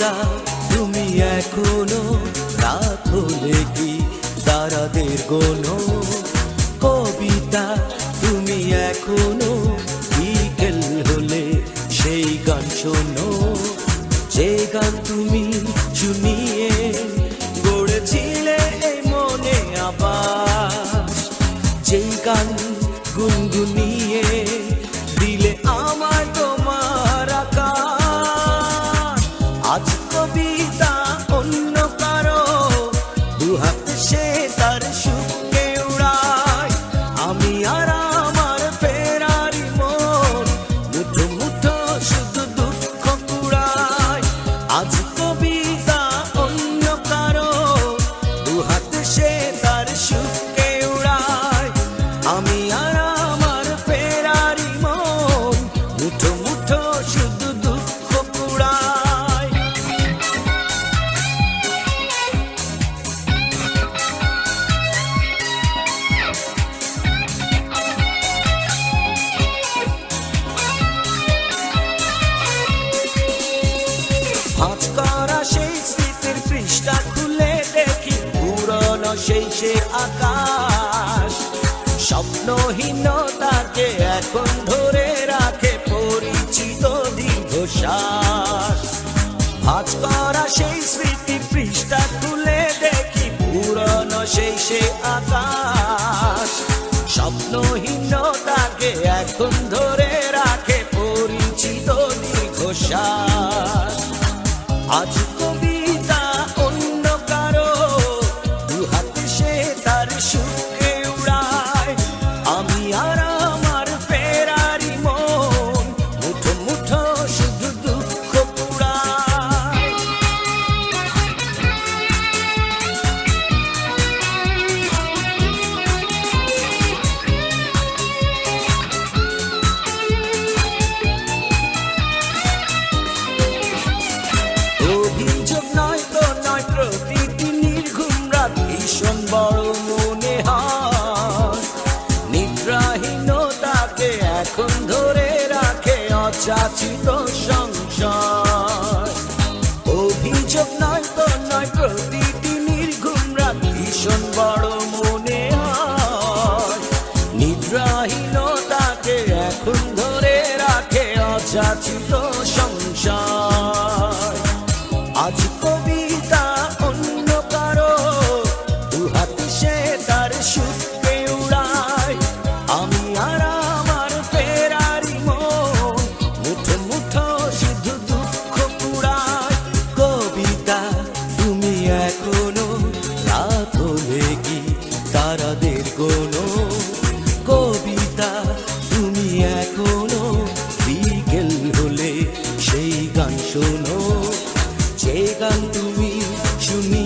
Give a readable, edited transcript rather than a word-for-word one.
কবিতা তুমি এখনো রাত হলে কি তারাদের গোনো কবিতা তুমি এখনো বিকেল হলে সেই গান শোনো যে গান তুমি শুনিয়ে গড়েছিলে এই মনে আবার যেই গান গুনগুনিয়ে দিলে আমার তোমার আকাশ আজ কবিতা অন্য কারো দুহাত সে তার সুখে উড়ায় আমি আর আমার ফেরারি মন মুঠো মুঠো শুধু দুঃখ কুড়ায় আজ কবিতা অন্য কারো দুহাত সে তার সুখে উড়ায় আমি আর আমার ফেরারি মন মুঠো মুঠো শুধু দুঃখ কুড়ায় ভাঁজ করা সেই স্মৃতির পৃষ্ঠা খুলে দেখি পুরনো সেই সে আকাশ স্বপ্নহীনতাকে এখন ধরে রাখে পরিচিত দীর্ঘশ্বাস ভাঁজ করা সেই স্মৃতির পৃষ্ঠা খুলে দেখি পুরনো সেই সে আকাশ স্বপ্নহীনতাকে এখন ধরে রাখে পরিচিত দীর্ঘশ্বাস আজ কবিতা অন্য কারো দুহাত সে তার সুখে উড়ায় আমি আর আমার ফেরারি মন মুঠো মুঠো শুধু দুঃখ কুড়ায় অভিযোগ নয় তো নয় প্রতিটি নির্ঘুম রাত ভীষণ বড় মনে হয় নিদ্রাহীনতাকে এখন ধরে রাখে অযাচিত সংসার অভিযোগ নয় তো নয় প্রতিটি নির্ঘুম রাত ভীষণ বড় মনে হয় নিদ্রাহীনতাকে এখন ধরে রাখে অযাচিত সংসার আজ কবিতা অন্য কারো দুহাত সে তার সুখে উড়ায় আমি আর আমার ফেরারি মন মুঠো মুঠো শুধু দুঃখ কুড়ায় কবিতা তুমি এখনো রাত হলে কি তারাদের গোনো কবিতা তুমি এখনো বিকেল হলে সেই গান শোনো যে গান তুমি শুনি